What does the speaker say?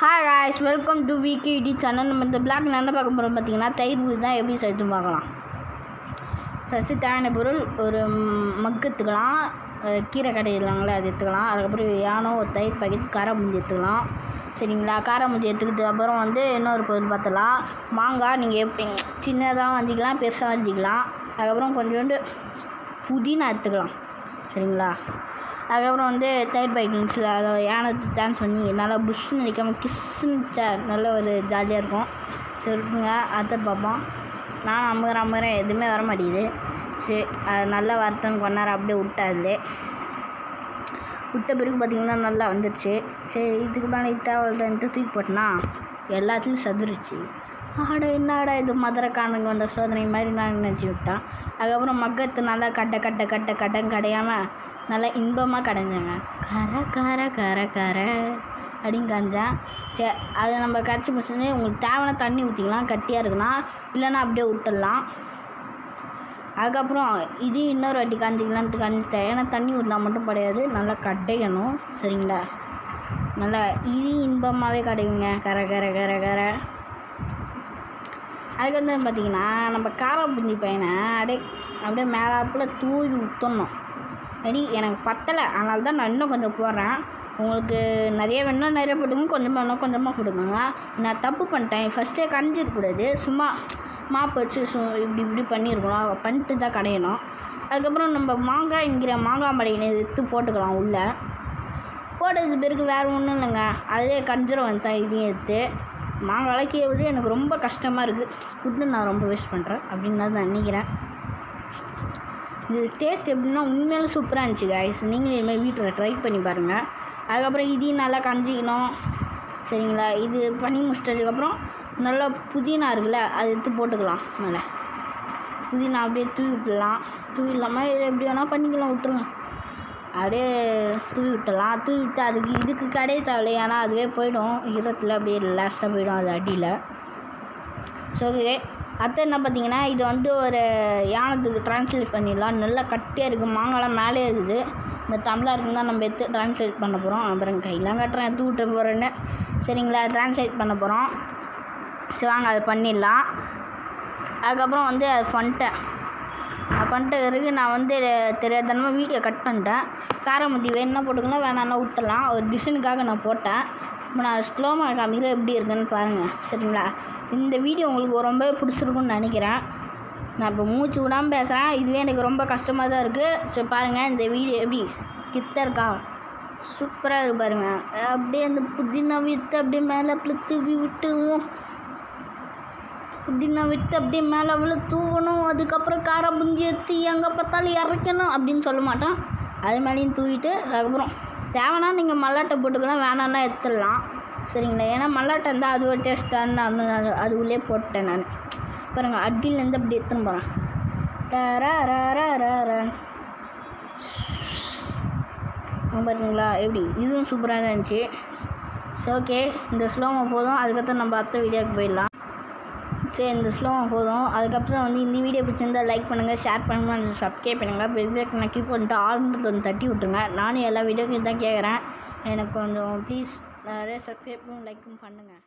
Hi guys, welcome to VKD channel. நம்ம இந்த black என்ன பார்க்க போகிறோம் பார்த்தீங்கன்னா, தயிர் பூஜை தான் எப்படி செய்யணும் பார்க்கலாம். ஃபஸ்ட்டு தேவையான பொருள் ஒரு மக்கு எடுத்துக்கலாம், கீரை கடை இல்லைங்களே அது எடுத்துக்கலாம். அதுக்கப்புறம் யானோ ஒரு தயிர் பாக்கெட் காரை முந்தி எடுத்துக்கலாம். சரிங்களா? காரை முந்தி எடுத்துக்கிட்டு அப்புறம் இன்னொரு பொருள் பார்த்தலாம். மாங்காய் நீங்கள் எப்படி சின்னதாக வஞ்சிக்கலாம், பெருசாக வஞ்சிக்கலாம். அதுக்கப்புறம் கொஞ்சோண்டு புதினா எடுத்துக்கலாம். சரிங்களா? அதுக்கப்புறம் தயிர் பாக்கெட்ஸில் அதை யானை டான்ஸ் பண்ணி நல்லா புஷ்ஷுன்னு நிற்காமல் கிஸ்ஸுன்னு நல்ல ஒரு ஜாலியாக இருக்கும். சரிங்க, அடுத்து பார்ப்போம். நான் அமுகிறேன் எதுவுமே வர மாட்டேங்குது. சரி, அது நல்லா வரட்டுன்னு கொஞ்ச நேரம் அப்படியே விட்டாது. விட்ட பிறகு பார்த்திங்கன்னா நல்லா வந்துடுச்சு. சரி, இதுக்கு மேலே தேவையில்லைன்ட்டு தூக்கி போட்டேன்னா எல்லாத்துலேயும் சதுருச்சு. என்னடா இது மதுரைக்காரனுங்க வந்த சோதனை மாதிரி நான் நினச்சி விட்டேன். அதுக்கப்புறம் மக்கத்து நல்லா கட்டைன்னு கடையாமல் நல்லா இன்பமாக கடைஞ்சாங்க. கரை அப்படின்னு கரைஞ்சேன். சரி, அதை நம்ம கரைச்சி முடிச்சோடனே உங்களுக்கு தேவையான தண்ணி ஊற்றிக்கலாம். கட்டியாக இருக்குன்னா, இல்லைன்னா அப்படியே விட்டுடலாம். அதுக்கப்புறம் இது இன்னொரு வாட்டி காஞ்சிக்கலான்ட்டு காஞ்சிட்டேன். ஏன்னா தண்ணி ஊற்றினா மட்டும் கிடையாது, நல்லா கடையணும். சரிங்களா? நல்லா இது இன்பமாகவே கடையுங்க. கரை அதுக்கு பார்த்திங்கன்னா நம்ம காரம் புஞ்சி பையனை அப்படியே மேலாப்பில் தூவி விட்டுடணும். எனக்கு பத்தலை, அதனால தான் நான் இன்னும் கொஞ்சம் போடுறேன். உங்களுக்கு நிறைய வேணுன்னா நிறைய போட்டுங்க, கொஞ்சமாக போட்டுக்கோங்க. நான் தப்பு பண்ணிட்டேன். ஃபஸ்ட்டே கரைஞ்சிருக்கக்கூடாது, சும்மா மாப்பு வச்சு இப்படி பண்ணியிருக்கணும். பண்ணிட்டு தான் கடையணும். அதுக்கப்புறம் நம்ம மாங்காய் மடையினை எடுத்து போட்டுக்கலாம். உள்ளே போட்டது பிறகு வேறு ஒன்றும் இல்லைங்க, அதே கஞ்சிரம் தான். இதையும் எடுத்து மாங்காய் வளர்க்கிறது எனக்கு ரொம்ப கஷ்டமாக இருக்குது. ஃபுட்டு நான் ரொம்ப வேஸ்ட் பண்ணுறேன் அப்படின்னு தான் நினைக்கிறேன். இது டேஸ்ட் எப்படின்னா உண்மையிலே சூப்பராக இருந்துச்சு கைஸ். நீங்களும் இதுமாதிரி வீட்டில் ட்ரை பண்ணி பாருங்கள். அதுக்கப்புறம் இதையும் நல்லா கஞ்சிக்கணும். சரிங்களா? இது பண்ணி முடிச்சிட்டதுக்கப்புறம் நல்லா புதினா இருக்குல்ல, அது எடுத்து போட்டுக்கலாம். மேலே புதினா அப்படியே தூவி விடலாமல் எப்படி வேணால் பண்ணிக்கலாம், விட்டுருங்க. அப்படியே தூவி விட்டு இதுக்கு கடையை தேவை, ஏன்னா அதுவே போயிடும் ஈரத்தில், அப்படியே லாஸ்ட்டாக போயிடும் அது அடியில். ஸோ ஓகே, அடுத்து என்ன பார்த்தீங்கன்னா, இது ஒரு யானத்துக்கு ட்ரான்ஸ்லேட் பண்ணிடலாம். நல்லா கட்டியாக இருக்குது, மாங்காய்லாம் மேலே இருக்குது. இந்த டம்ளருக்கு தான் நம்ம எடுத்து ட்ரான்ஸ்லேட் பண்ண போகிறோம். அப்புறம் கையெல்லாம் கட்டுறேன், எடுத்து விட்டு போகிறேன்னு. சரிங்களா? ட்ரான்ஸ்லேட் பண்ண போகிறோம். சரி, வாங்க அது பண்ணிடலாம். அதுக்கப்புறம் அது பண்ணிட்டேன். பிறகு நான் தெரியாதனமாக வீடியோ கட் பண்ணிட்டேன். காரமுத்தி வேணுன்னா போட்டுக்கலாம், வேணான்னா விட்டுலாம். ஒரு டிசைனுக்காக நான் போட்டேன். இப்போ நான் ஸ்லோமாக காமிக்கிறேன், எப்படி இருக்குன்னு பாருங்கள். சரிங்களா? இந்த வீடியோ உங்களுக்கு ரொம்ப பிடிச்சிருக்குன்னு நினைக்கிறேன். நான் இப்போ மூச்சு விடாமல் பேசுகிறேன், இதுவே எனக்கு ரொம்ப கஷ்டமாக தான் இருக்குது. ஸோ பாருங்கள், இந்த வீடியோ எப்படி கிட்ட இருக்கா, சூப்பராக இருக்கு பாருங்கள். அப்படியே அந்த புதினா விட்டு அப்படியே மேலே அப்படி தூவி விட்டுவோம். புதினா விட்டு அப்படியே மேலே அவ்வளோ தூவணும். அதுக்கப்புறம் காரம் புந்தி எடுத்து எங்கே பார்த்தாலும் இறக்கணும் அப்படின்னு சொல்ல மாட்டோம். அது மேலேயும் தூவிட்டு அதுக்கப்புறம் தேவைன்னா நீங்கள் மல்லாட்டை போட்டுக்கலாம், வேணான்னா எடுத்துடலாம். சரிங்களா? ஏன்னா மல்லாட்டை இருந்தால் அது ஒரு டேஸ்ட்டான அது உள்ளே போட்டேன் நான். பாருங்கள், அடியிலேருந்து அப்படி எடுத்துன்னு போகிறேன். பாருங்களா எப்படி, இதுவும் சூப்பராக இருந்துச்சு. ஸோ ஓகே, இந்த ஸ்லோமோ போதும். அதுக்கப்புறம் நம்ம அடுத்த வீடியோவுக்கு போயிடலாம். சரி, இந்த ஸ்லோமோ போதும். அதுக்கப்புறம் இந்த வீடியோ பிடிச்சிருந்தால் லைக் பண்ணுங்கள், ஷேர் பண்ணுங்கள், சப்ஸ்கிரைப் பண்ணுங்கள். பெல் நான் கீப் பண்ணிட்டு ஆல்ரெடி தட்டி விட்டுருங்க. நானும் எல்லா வீடியோக்கும் தான் கேட்குறேன். எனக்கு கொஞ்சம் ப்ளீஸ் நிறைய சப்ஸ்கிரைப்பும் லைக்கும் பண்ணுங்கள்.